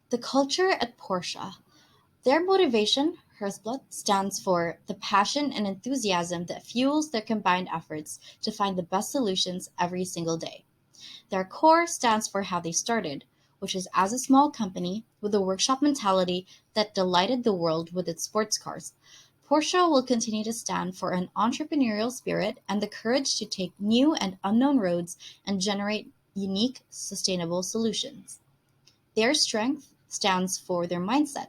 The culture at Porsche. Their motivation, Herzblut, stands for the passion and enthusiasm that fuels their combined efforts to find the best solutions every single day. Their core stands for how they started, which is as a small company with a workshop mentality that delighted the world with its sports cars. Porsche will continue to stand for an entrepreneurial spirit and the courage to take new and unknown roads and generate unique, sustainable solutions. Their strength stands for their mindset.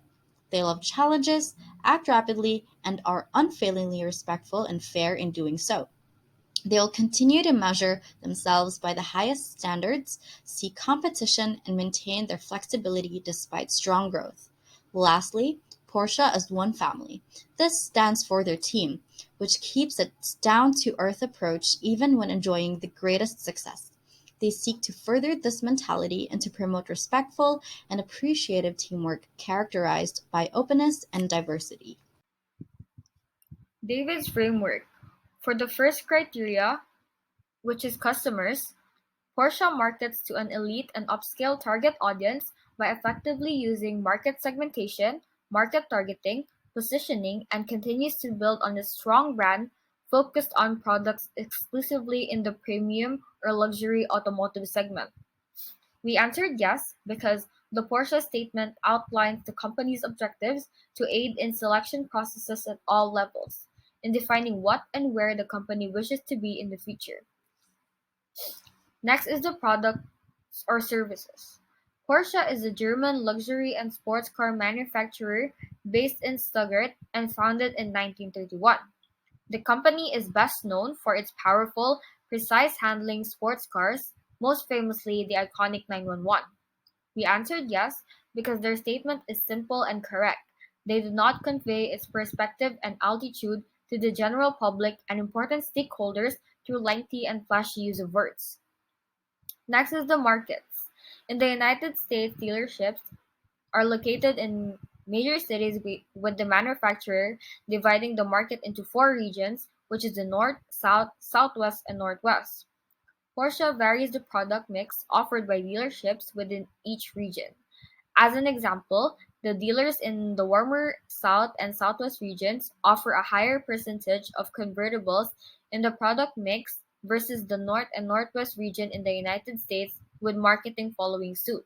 They love challenges, act rapidly, and are unfailingly respectful and fair in doing so. They will continue to measure themselves by the highest standards, seek competition, and maintain their flexibility despite strong growth. Lastly, Porsche is one family. This stands for their team, which keeps its down to earth approach even when enjoying the greatest success. They seek to further this mentality and to promote respectful and appreciative teamwork characterized by openness and diversity. David's framework. For the first criteria, which is customers, Porsche markets to an elite and upscale target audience by effectively using market segmentation, market targeting, positioning, and continues to build on a strong brand focused on products exclusively in the premium or luxury automotive segment. We answered yes because the Porsche statement outlines the company's objectives to aid in selection processes at all levels, in defining what and where the company wishes to be in the future. Next is the products or services. Porsche is a German luxury and sports car manufacturer based in Stuttgart and founded in 1931. The company is best known for its powerful, precise handling sports cars, most famously the iconic 911. We answered yes because their statement is simple and correct. They do not convey its perspective and altitude to the general public and important stakeholders through lengthy and flashy use of words. Next is the markets. In the United States, dealerships are located in major cities with the manufacturer dividing the market into four regions, which is the North, South, Southwest, and Northwest. Porsche varies the product mix offered by dealerships within each region. As an example, the dealers in the warmer South and Southwest regions offer a higher percentage of convertibles in the product mix versus the North and Northwest region in the United States, with marketing following suit.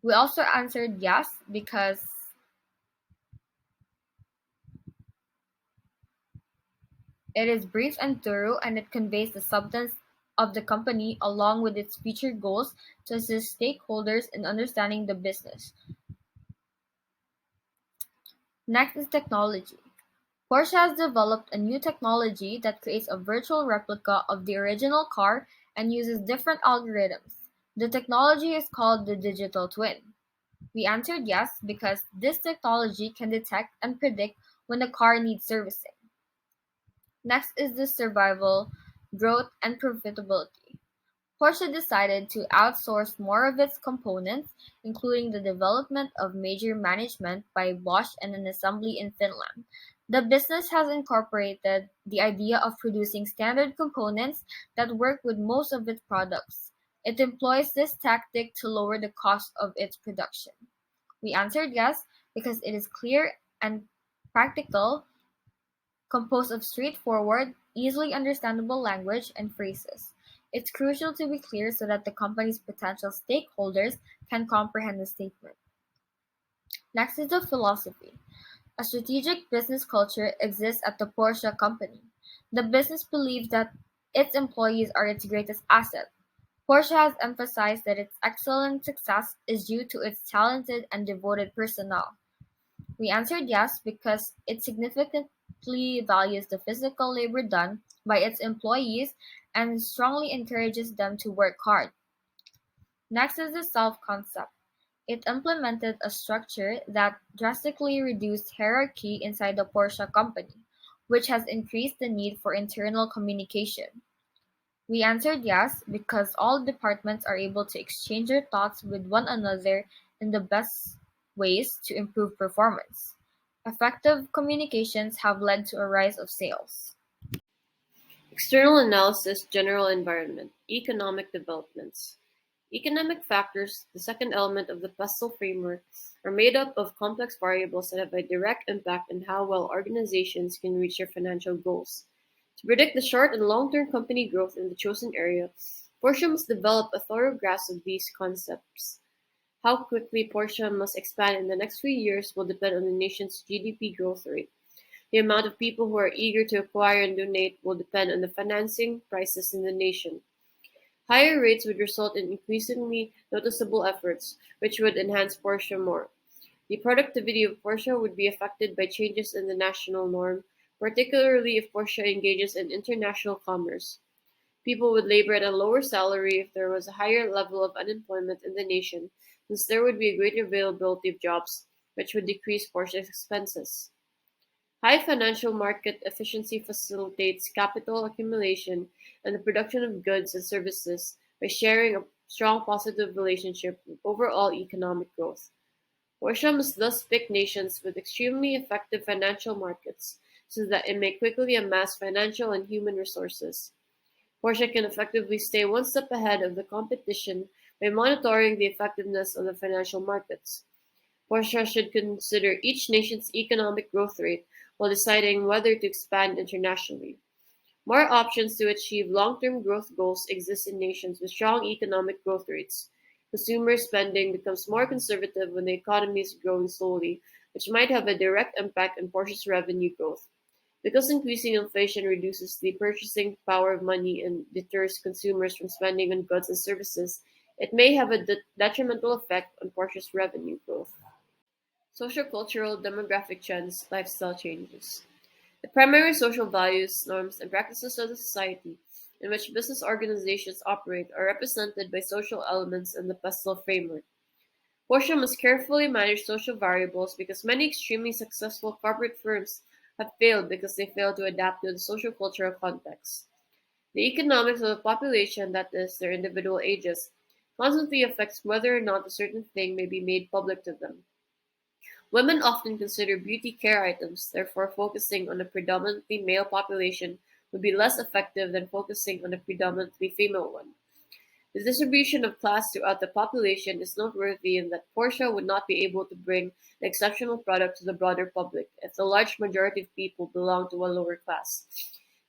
We also answered yes because it is brief and thorough and it conveys the substance of the company along with its future goals to assist stakeholders in understanding the business. Next is technology. Porsche has developed a new technology that creates a virtual replica of the original car and uses different algorithms. The technology is called the digital twin. We answered yes because this technology can detect and predict when a car needs servicing. Next is the survival, growth, and profitability. Porsche decided to outsource more of its components, including the development of major management by Bosch and an assembly in Finland. The business has incorporated the idea of producing standard components that work with most of its products. It employs this tactic to lower the cost of its production. We answered yes because it is clear and practical, composed of straightforward, easily understandable language and phrases. It's crucial to be clear so that the company's potential stakeholders can comprehend the statement. Next is the philosophy. A strategic business culture exists at the Porsche company. The business believes that its employees are its greatest asset. Porsche has emphasized that its excellent success is due to its talented and devoted personnel. We answered yes because it significantly values the physical labor done by its employees and strongly encourages them to work hard. Next is the self concept. It implemented a structure that drastically reduced hierarchy inside the Porsche company, which has increased the need for internal communication. We answered yes because all departments are able to exchange their thoughts with one another in the best ways to improve performance. Effective communications have led to a rise of sales. External analysis, general environment, economic developments. Economic factors, the second element of the PESTEL framework, are made up of complex variables that have a direct impact on how well organizations can reach their financial goals. To predict the short and long-term company growth in the chosen area, Porsche must develop a thorough grasp of these concepts. How quickly Porsche must expand in the next few years will depend on the nation's GDP growth rate. The amount of people who are eager to acquire and donate will depend on the financing prices in the nation. Higher rates would result in increasingly noticeable efforts, which would enhance Porsche more. The productivity of Porsche would be affected by changes in the national norm, particularly if Porsche engages in international commerce. People would labor at a lower salary if there was a higher level of unemployment in the nation, since there would be a greater availability of jobs, which would decrease Porsche's expenses. High financial market efficiency facilitates capital accumulation and the production of goods and services by sharing a strong positive relationship with overall economic growth. Russia must thus pick nations with extremely effective financial markets so that it may quickly amass financial and human resources. Porsche can effectively stay one step ahead of the competition by monitoring the effectiveness of the financial markets. Porsche should consider each nation's economic growth rate while deciding whether to expand internationally. More options to achieve long-term growth goals exist in nations with strong economic growth rates. Consumer spending becomes more conservative when the economy is growing slowly, which might have a direct impact on Porsche's revenue growth. Because increasing inflation reduces the purchasing power of money and deters consumers from spending on goods and services, it may have a detrimental effect on Porsche's revenue growth. Social-cultural demographic trends, lifestyle changes. The primary social values, norms, and practices of the society in which business organizations operate are represented by social elements in the PESTEL framework. Porsche must carefully manage social variables because many extremely successful corporate firms have failed because they failed to adapt to the social-cultural context. The economics of the population, that is, their individual ages, constantly affects whether or not a certain thing may be made public to them. Women often consider beauty care items, therefore focusing on a predominantly male population would be less effective than focusing on a predominantly female one. The distribution of class throughout the population is noteworthy in that Porsche would not be able to bring an exceptional product to the broader public if the large majority of people belong to a lower class.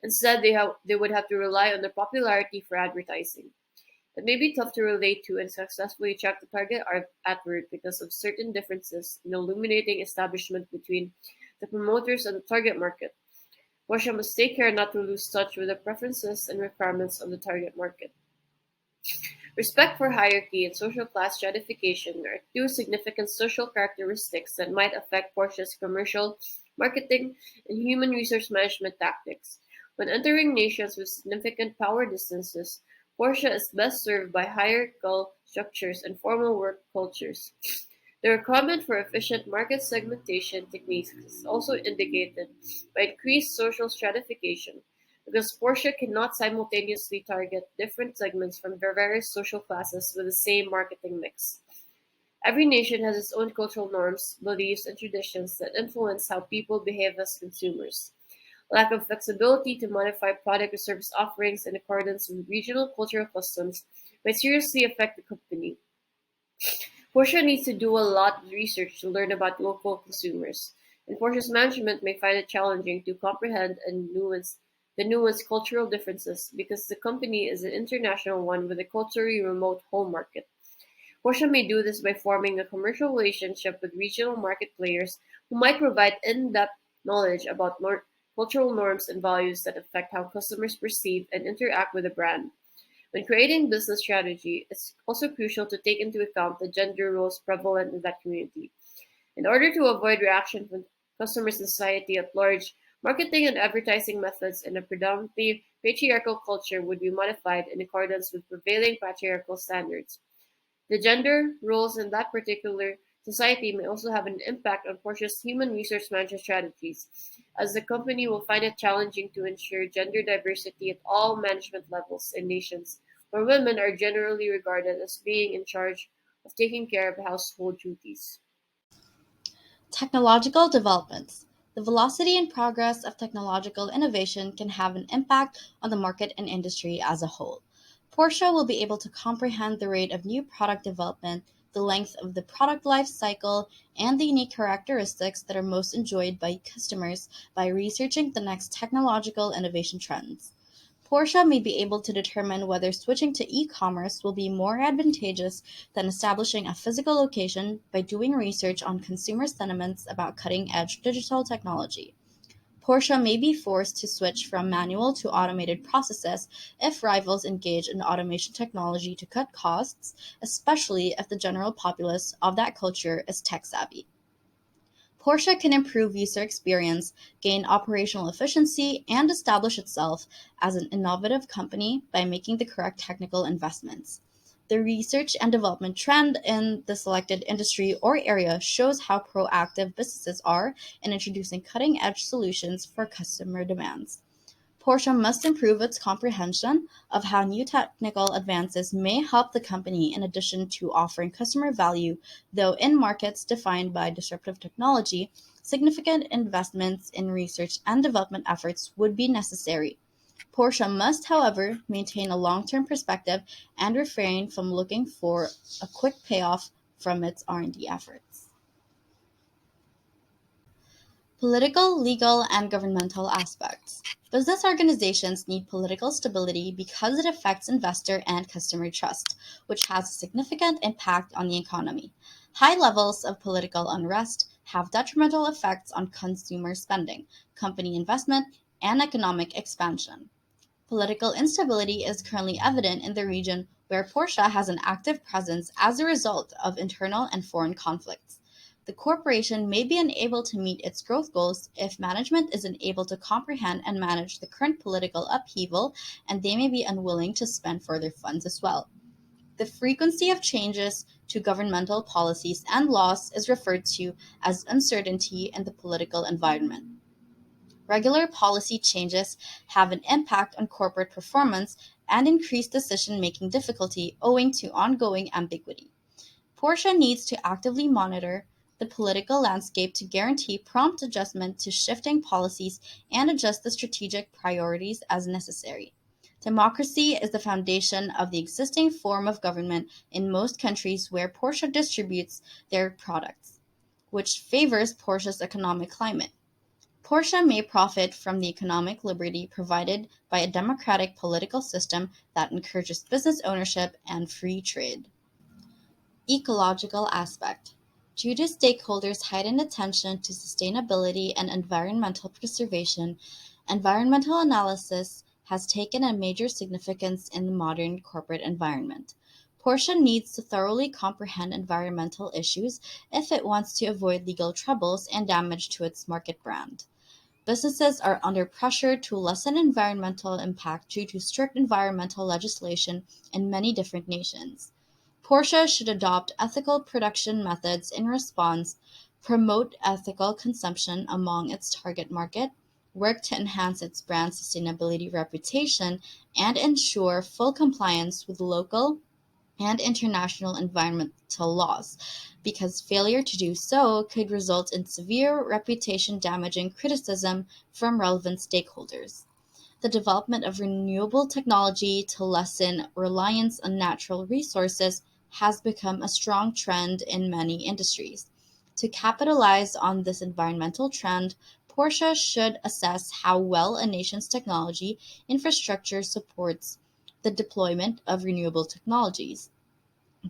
Instead, they would have to rely on their popularity for advertising. It may be tough to relate to and successfully track the target advert because of certain differences in illuminating establishment between the promoters and the target market. Porsche must take care not to lose touch with the preferences and requirements of the target market. Respect for hierarchy and social class stratification are two significant social characteristics that might affect Porsche's commercial, marketing, and human resource management tactics. When entering nations with significant power distances, Porsche is best served by hierarchical structures and formal work cultures. The requirement for efficient market segmentation techniques is also indicated by increased social stratification, because Porsche cannot simultaneously target different segments from various social classes with the same marketing mix. Every nation has its own cultural norms, beliefs, and traditions that influence how people behave as consumers. Lack of flexibility to modify product or service offerings in accordance with regional cultural customs might seriously affect the company. Porsche needs to do a lot of research to learn about local consumers, and Porsche's management may find it challenging to comprehend and nuance the nuanced cultural differences because the company is an international one with a culturally remote home market. Porsche may do this by forming a commercial relationship with regional market players who might provide in-depth knowledge about cultural norms and values that affect how customers perceive and interact with the brand. When creating business strategy, it's also crucial to take into account the gender roles prevalent in that community. In order to avoid reaction from customers and society at large, marketing and advertising methods in a predominantly patriarchal culture would be modified in accordance with prevailing patriarchal standards. The gender roles in that particular society may also have an impact on Porsche's human resource management strategies, as the company will find it challenging to ensure gender diversity at all management levels in nations where women are generally regarded as being in charge of taking care of household duties. Technological developments. The velocity and progress of technological innovation can have an impact on the market and industry as a whole. Porsche will be able to comprehend the rate of new product development, the length of the product life cycle, and the unique characteristics that are most enjoyed by customers by researching the next technological innovation trends. Porsche may be able to determine whether switching to e-commerce will be more advantageous than establishing a physical location by doing research on consumer sentiments about cutting-edge digital technology. Porsche may be forced to switch from manual to automated processes if rivals engage in automation technology to cut costs, especially if the general populace of that culture is tech-savvy. Porsche can improve user experience, gain operational efficiency, and establish itself as an innovative company by making the correct technical investments. The research and development trend in the selected industry or area shows how proactive businesses are in introducing cutting edge solutions for customer demands. Porsche must improve its comprehension of how new technical advances may help the company in addition to offering customer value, though in markets defined by disruptive technology, significant investments in research and development efforts would be necessary. Porsche must, however, maintain a long-term perspective and refrain from looking for a quick payoff from its R&D efforts. Political, legal, and governmental aspects. Business organizations need political stability because it affects investor and customer trust, which has a significant impact on the economy. High levels of political unrest have detrimental effects on consumer spending, company investment, and economic expansion. Political instability is currently evident in the region where Porsche has an active presence as a result of internal and foreign conflicts. The corporation may be unable to meet its growth goals if management isn't able to comprehend and manage the current political upheaval, and they may be unwilling to spend further funds as well. The frequency of changes to governmental policies and laws is referred to as uncertainty in the political environment. Regular policy changes have an impact on corporate performance and increase decision-making difficulty owing to ongoing ambiguity. Porsche needs to actively monitor the political landscape to guarantee prompt adjustment to shifting policies and adjust the strategic priorities as necessary. Democracy is the foundation of the existing form of government in most countries where Porsche distributes their products, which favors Porsche's economic climate. Porsche may profit from the economic liberty provided by a democratic political system that encourages business ownership and free trade. Ecological aspect. Due to stakeholders' heightened attention to sustainability and environmental preservation, environmental analysis has taken a major significance in the modern corporate environment. Porsche needs to thoroughly comprehend environmental issues if it wants to avoid legal troubles and damage to its market brand. Businesses are under pressure to lessen environmental impact due to strict environmental legislation in many different nations. Porsche should adopt ethical production methods in response, promote ethical consumption among its target market, work to enhance its brand sustainability reputation, and ensure full compliance with local and international environmental laws, because failure to do so could result in severe reputation damaging criticism from relevant stakeholders. The development of renewable technology to lessen reliance on natural resources has become a strong trend in many industries. To capitalize on this environmental trend, Porsche should assess how well a nation's technology infrastructure supports the deployment of renewable technologies.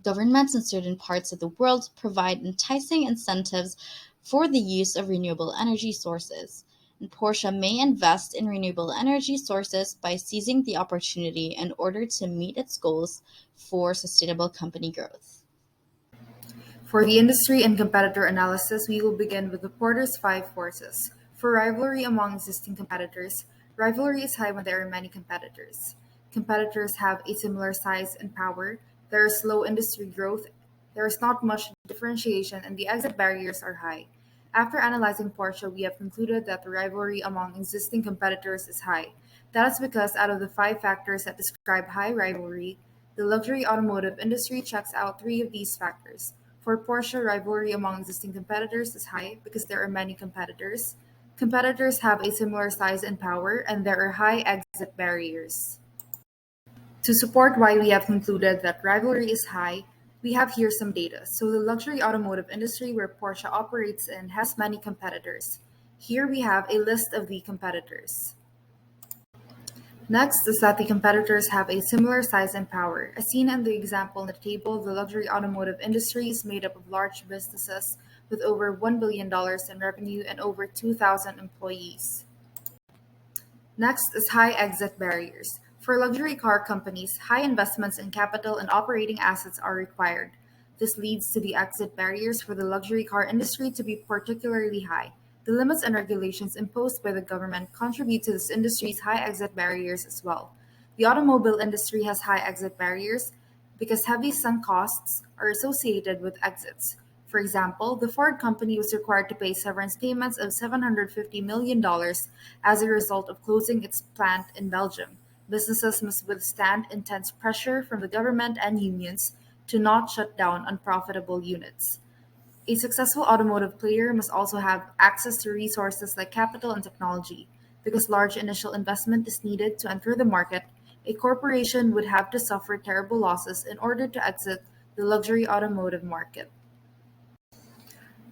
Governments in certain parts of the world provide enticing incentives for the use of renewable energy sources, and Porsche may invest in renewable energy sources by seizing the opportunity in order to meet its goals for sustainable company growth. For the industry and competitor analysis, we will begin with the Porter's five forces. For rivalry among existing competitors, rivalry is high when there are many competitors. Competitors have a similar size and power, there is low industry growth, there is not much differentiation, and the exit barriers are high. After analyzing Porsche, we have concluded that the rivalry among existing competitors is high. That is because out of the five factors that describe high rivalry, the luxury automotive industry checks out three of these factors. For Porsche, rivalry among existing competitors is high because there are many competitors. Competitors have a similar size and power, and there are high exit barriers. To support why we have concluded that rivalry is high, we have here some data. So the luxury automotive industry where Porsche operates in has many competitors. Here we have a list of the competitors. Next is that the competitors have a similar size and power. As seen in the example in the table, the luxury automotive industry is made up of large businesses with over $1 billion in revenue and over 2,000 employees. Next is high exit barriers. For luxury car companies, high investments in capital and operating assets are required. This leads to the exit barriers for the luxury car industry to be particularly high. The limits and regulations imposed by the government contribute to this industry's high exit barriers as well. The automobile industry has high exit barriers because heavy sunk costs are associated with exits. For example, the Ford company was required to pay severance payments of $750 million as a result of closing its plant in Belgium. Businesses must withstand intense pressure from the government and unions to not shut down unprofitable units. A successful automotive player must also have access to resources like capital and technology. Because large initial investment is needed to enter the market, a corporation would have to suffer terrible losses in order to exit the luxury automotive market.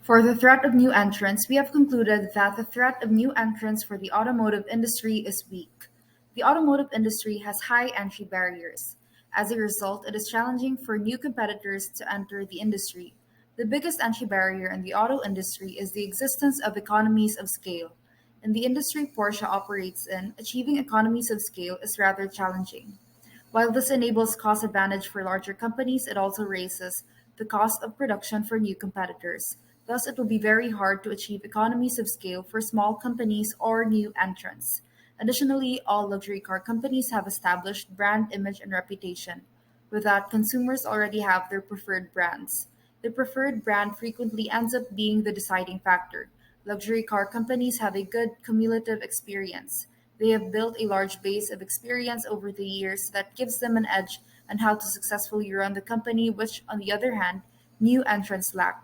For the threat of new entrants, we have concluded that the threat of new entrants for the automotive industry is weak. The automotive industry has high entry barriers. As a result, it is challenging for new competitors to enter the industry. The biggest entry barrier in the auto industry is the existence of economies of scale. In the industry Porsche operates in, achieving economies of scale is rather challenging. While this enables cost advantage for larger companies, it also raises the cost of production for new competitors. Thus, it will be very hard to achieve economies of scale for small companies or new entrants. Additionally, all luxury car companies have established brand image and reputation. With that, consumers already have their preferred brands. The preferred brand frequently ends up being the deciding factor. Luxury car companies have a good cumulative experience. They have built a large base of experience over the years that gives them an edge on how to successfully run the company, which, on the other hand, new entrants lack.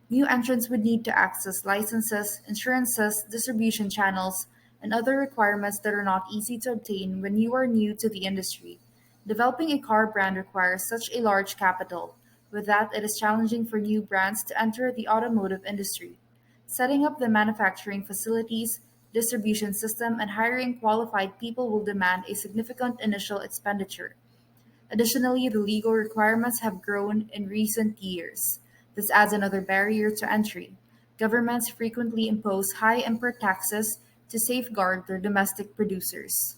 New entrants would need to access licenses, insurances, distribution channels, and other requirements that are not easy to obtain when you are new to the industry. Developing a car brand requires such a large capital. With that, it is challenging for new brands to enter the automotive industry. Setting up the manufacturing facilities, distribution system, and hiring qualified people will demand a significant initial expenditure. Additionally, the legal requirements have grown in recent years. This adds another barrier to entry. Governments frequently impose high import taxes to safeguard their domestic producers.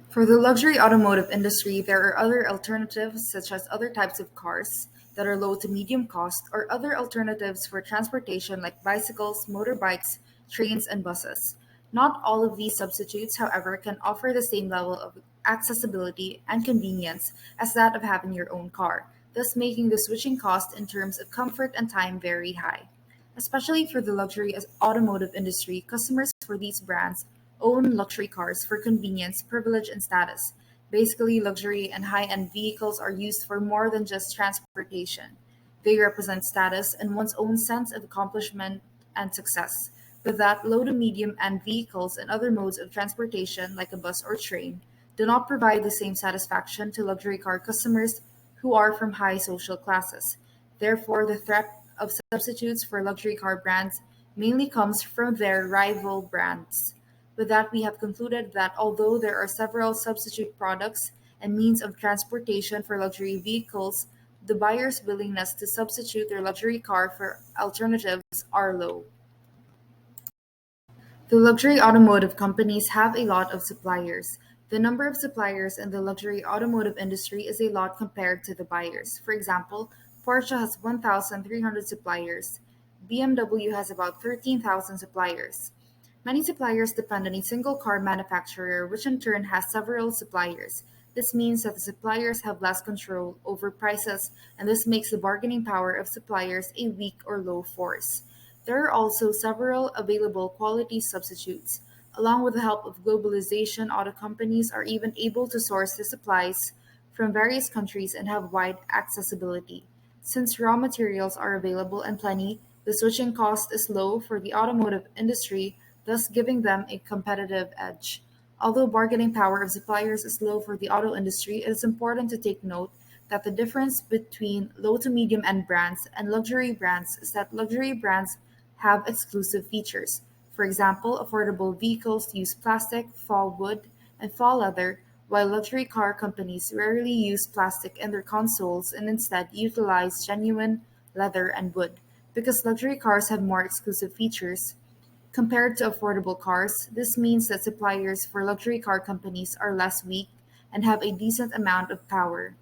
For the luxury automotive industry, there are other alternatives such as other types of cars that are low to medium cost or other alternatives for transportation like bicycles, motorbikes, trains, and buses. Not all of these substitutes, however, can offer the same level of accessibility and convenience as that of having your own car, thus making the switching cost in terms of comfort and time very high. Especially for the luxury automotive industry, customers for these brands own luxury cars for convenience, privilege, and status. Basically, luxury and high-end vehicles are used for more than just transportation. They represent status and one's own sense of accomplishment and success. With that, low to medium-end vehicles and other modes of transportation, like a bus or train, do not provide the same satisfaction to luxury car customers who are from high social classes. Therefore, the threat of substitutes for luxury car brands mainly comes from their rival brands. With that, we have concluded that although there are several substitute products and means of transportation for luxury vehicles, the buyer's willingness to substitute their luxury car for alternatives are low. The luxury automotive companies have a lot of suppliers. The number of suppliers in the luxury automotive industry is a lot compared to the buyers. For example, Porsche has 1,300 suppliers. BMW has about 13,000 suppliers. Many suppliers depend on a single car manufacturer, which in turn has several suppliers. This means that the suppliers have less control over prices, and this makes the bargaining power of suppliers a weak or low force. There are also several available quality substitutes. Along with the help of globalization, auto companies are even able to source the supplies from various countries and have wide accessibility. Since raw materials are available and plenty, the switching cost is low for the automotive industry, thus giving them a competitive edge. Although bargaining power of suppliers is low for the auto industry, it is important to take note that the difference between low to medium end brands and luxury brands is that luxury brands have exclusive features. For example, affordable vehicles use plastic, faux wood, and faux leather, while luxury car companies rarely use plastic in their consoles and instead utilize genuine leather and wood. Because luxury cars have more exclusive features, compared to affordable cars, this means that suppliers for luxury car companies are less weak and have a decent amount of power.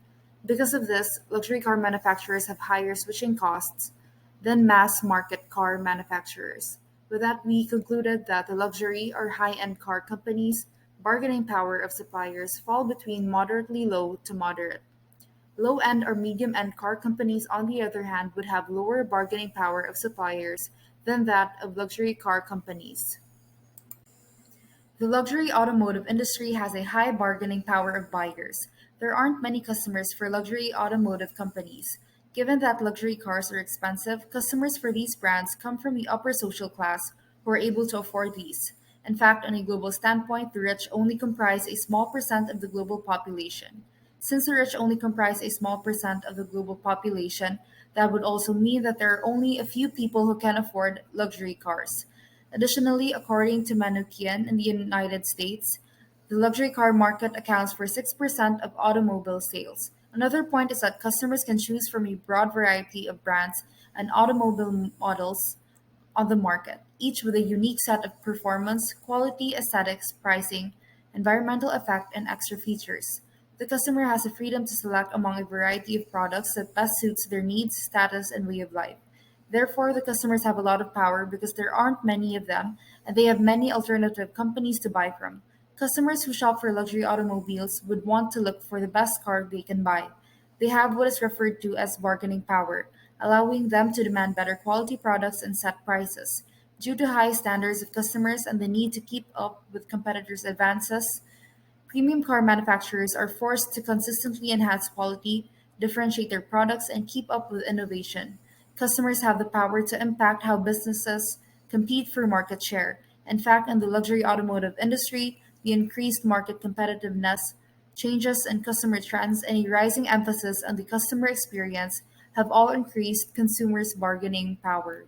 Because of this, luxury car manufacturers have higher switching costs than mass market car manufacturers. With that, we concluded that the luxury or high end car companies' bargaining power of suppliers fall between moderately low to moderate. Low end or medium end car companies, on the other hand, would have lower bargaining power of suppliers than that of luxury car companies. The luxury automotive industry has a high bargaining power of buyers. There aren't many customers for luxury automotive companies. Given that luxury cars are expensive, customers for these brands come from the upper social class who are able to afford these. In fact, on a global standpoint, the rich only comprise a small percent of the global population. Since the rich only comprise a small percent of the global population, that would also mean that there are only a few people who can afford luxury cars. Additionally, according to Manukian in the United States, the luxury car market accounts for 6% of automobile sales. Another point is that customers can choose from a broad variety of brands and automobile models on the market, each with a unique set of performance, quality, aesthetics, pricing, environmental effect, and extra features. The customer has the freedom to select among a variety of products that best suits their needs, status, and way of life. Therefore, the customers have a lot of power because there aren't many of them and they have many alternative companies to buy from. Customers who shop for luxury automobiles would want to look for the best car they can buy. They have what is referred to as bargaining power, allowing them to demand better quality products and set prices. Due to high standards of customers and the need to keep up with competitors' advances, premium car manufacturers are forced to consistently enhance quality, differentiate their products, and keep up with innovation. Customers have the power to impact how businesses compete for market share. In fact, in the luxury automotive industry, the increased market competitiveness, changes in customer trends, and a rising emphasis on the customer experience have all increased consumers' bargaining power.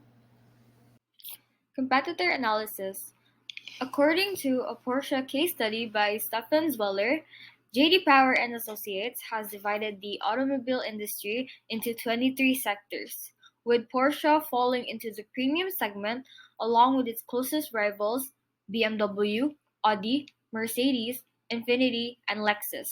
Competitor analysis. According to a Porsche case study by Stefan Zweller, JD Power and Associates has divided the automobile industry into 23 sectors, with Porsche falling into the premium segment along with its closest rivals BMW, Audi, Mercedes, Infiniti, and Lexus.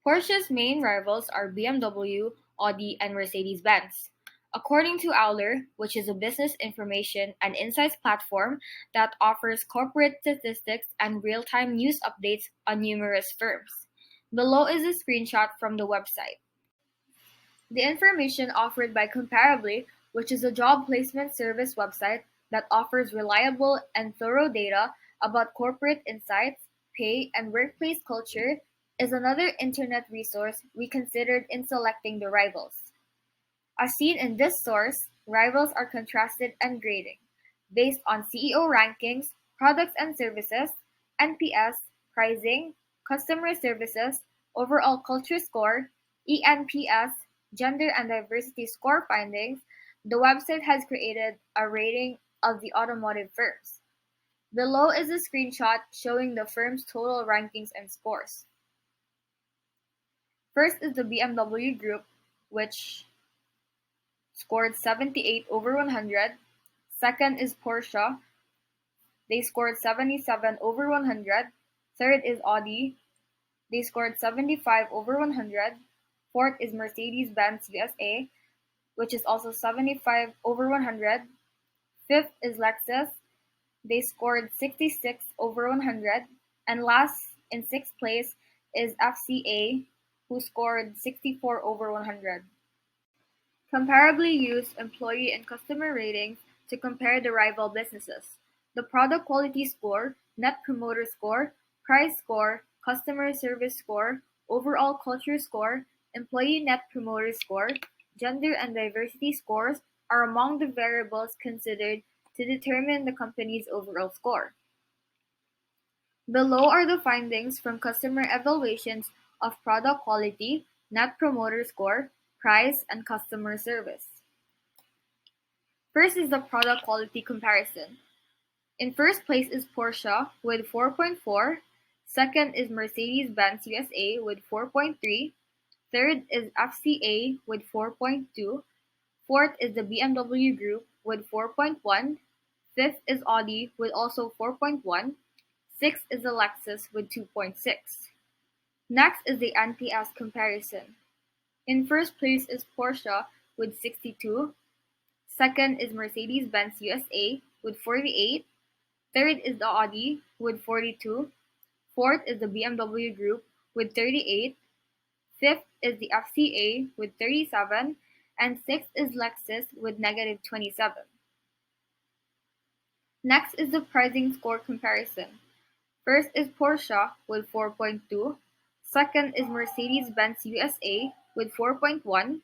Porsche's main rivals are BMW, Audi, and Mercedes-Benz. According to Owler, which is a business information and insights platform that offers corporate statistics and real-time news updates on numerous firms. Below is a screenshot from the website. The information offered by Comparably, which is a job placement service website that offers reliable and thorough data about corporate insights, pay, and workplace culture, is another internet resource we considered in selecting the rivals. As seen in this source, rivals are contrasted and grading, based on CEO rankings, products and services, NPS, pricing, customer services, overall culture score, ENPS, gender and diversity score findings. The website has created a rating of the automotive firms. Below is a screenshot showing the firm's total rankings and scores. First is the BMW Group, which scored 78 over 100. Second is Porsche. They scored 77 over 100. Third is Audi. They scored 75 over 100. Fourth is Mercedes-Benz USA, which is also 75 over 100. Fifth is Lexus. They scored 66 over 100. And last, in sixth place, is FCA, who scored 64 over 100. Comparably used employee and customer ratings to compare the rival businesses. The product quality score, net promoter score, price score, customer service score, overall culture score, employee net promoter score, gender and diversity scores are among the variables considered to determine the company's overall score. Below are the findings from customer evaluations of product quality, Net Promoter Score, price, and customer service. First is the product quality comparison. In first place is Porsche with 4.4, second is Mercedes-Benz USA with 4.3, third is FCA with 4.2, fourth is the BMW Group with 4.1, fifth is Audi with also 4.1, sixth is the Lexus with 2.6. Next is the NPS comparison. In first place is Porsche with 62, second is Mercedes-Benz USA with 48, third is the Audi with 42, fourth is the BMW Group with 38, fifth is the FCA with 37, and sixth is Lexus with negative 27. Next is the pricing score comparison. First is Porsche with 4.2, second is Mercedes-Benz USA with 4.1,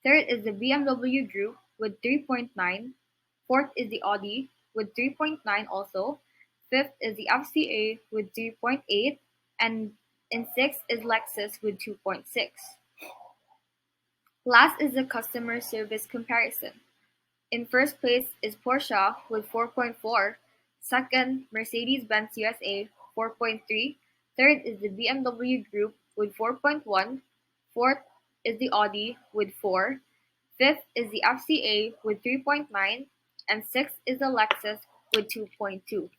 third is the BMW Group with 3.9, fourth is the Audi with 3.9 also, fifth is the FCA with 3.8, and in sixth is Lexus with 2.6. Last is the customer service comparison. In first place is Porsche with 4.4, second Mercedes-Benz USA 4.3, third is the BMW Group with 4.1, fourth is the Audi with 4, fifth is the FCA with 3.9, and sixth is the Lexus with 2.2.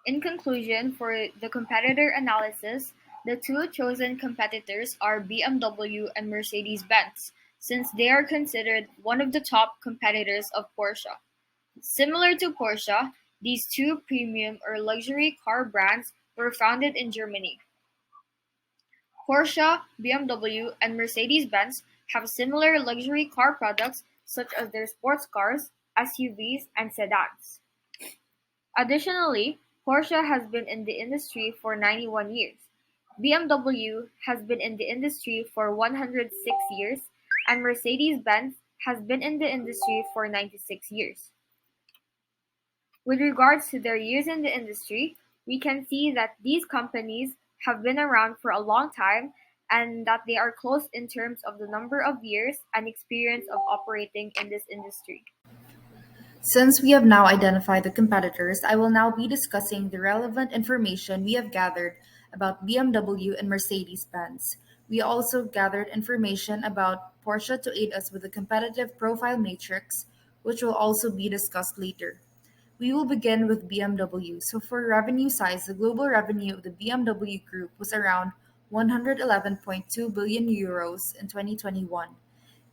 In conclusion, for the competitor analysis, the two chosen competitors are BMW and Mercedes-Benz, since they are considered one of the top competitors of Porsche. Similar to Porsche, these two premium or luxury car brands were founded in Germany. Porsche, BMW, and Mercedes-Benz have similar luxury car products such as their sports cars, SUVs, and sedans. Additionally, Porsche has been in the industry for 91 years. BMW has been in the industry for 106 years, and Mercedes-Benz has been in the industry for 96 years. With regards to their years in the industry, we can see that these companies have been around for a long time and that they are close in terms of the number of years and experience of operating in this industry. Since we have now identified the competitors, I will now be discussing the relevant information we have gathered about BMW and Mercedes-Benz. We also gathered information about Porsche to aid us with the competitive profile matrix, which will also be discussed later. We will begin with BMW. So for revenue size, the global revenue of the BMW Group was around 111.2 billion euros in 2021.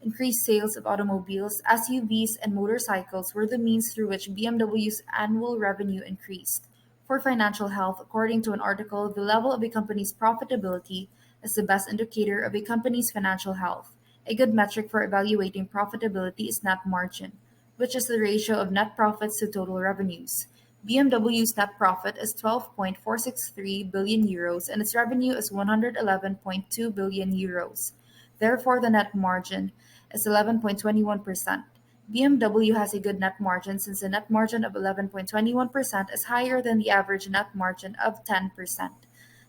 Increased sales of automobiles, SUVs, and motorcycles were the means through which BMW's annual revenue increased. For financial health, according to an article, the level of a company's profitability is the best indicator of a company's financial health. A good metric for evaluating profitability is net margin, which is the ratio of net profits to total revenues. BMW's net profit is 12.463 billion euros and its revenue is 111.2 billion euros. Therefore, the net margin is 11.21%. BMW has a good net margin since the net margin of 11.21% is higher than the average net margin of 10%.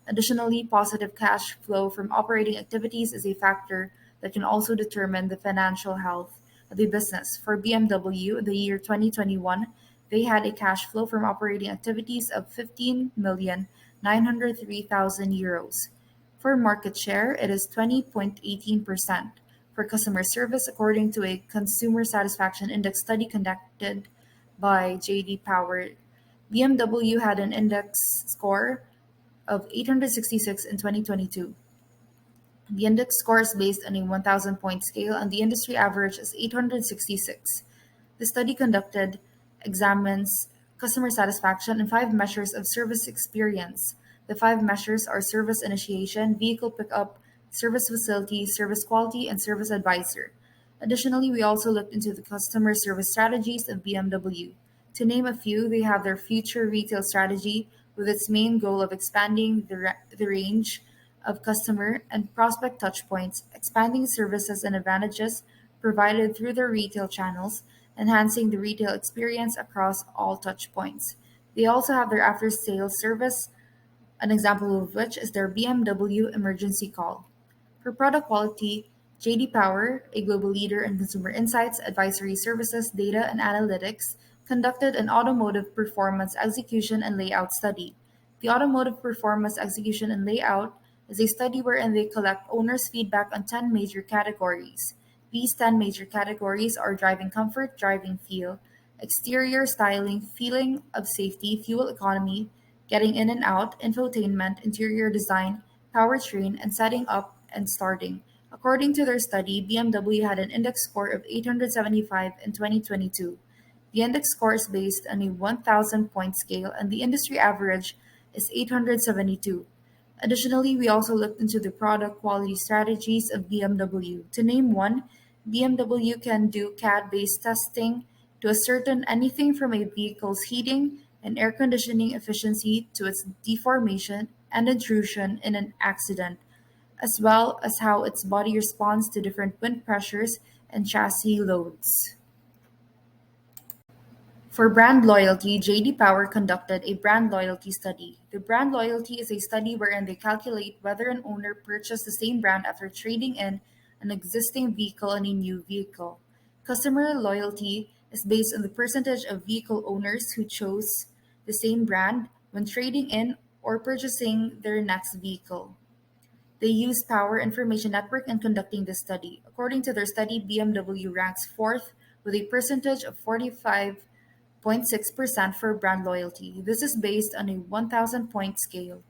Additionally, positive cash flow from operating activities is a factor that can also determine the financial health of the business. For BMW, the year 2021, they had a cash flow from operating activities of 15,903,000 euros. For market share, it is 20.18%. For customer service, according to a consumer satisfaction index study conducted by J.D. Power, BMW had an index score of 866 in 2022. The index score is based on a 1,000-point scale, and the industry average is 866. The study conducted examines customer satisfaction in 5 measures of service experience. The 5 measures are service initiation, vehicle pickup, service facility, service quality, and service advisor. Additionally, we also looked into the customer service strategies of BMW. To name a few, they have their future retail strategy with its main goal of expanding the range of customer and prospect touchpoints, expanding services and advantages provided through their retail channels, enhancing the retail experience across all touchpoints. They also have their after-sales service, an example of which is their BMW Emergency Call. For product quality, JD Power, a global leader in consumer insights, advisory services, data, and analytics, conducted an automotive performance execution and layout study. The automotive performance execution and layout is a study wherein they collect owners' feedback on 10 major categories. These 10 major categories are driving comfort, driving feel, exterior styling, feeling of safety, fuel economy, getting in and out, infotainment, interior design, powertrain, and setting up and starting. According to their study, BMW had an index score of 875 in 2022. The index score is based on a 1,000-point scale, and the industry average is 872. Additionally, we also looked into the product quality strategies of BMW. To name one, BMW can do CAD-based testing to ascertain anything from a vehicle's heating and air conditioning efficiency to its deformation and intrusion in an accident, as well as how its body responds to different wind pressures and chassis loads. For brand loyalty, JD Power conducted a brand loyalty study. The brand loyalty is a study wherein they calculate whether an owner purchased the same brand after trading in an existing vehicle and a new vehicle. Customer loyalty is based on the percentage of vehicle owners who chose the same brand when trading in or purchasing their next vehicle. They used Power Information Network in conducting this study. According to their study, BMW ranks fourth with a percentage of 45.6% for brand loyalty. This is based on a 1,000-point scale.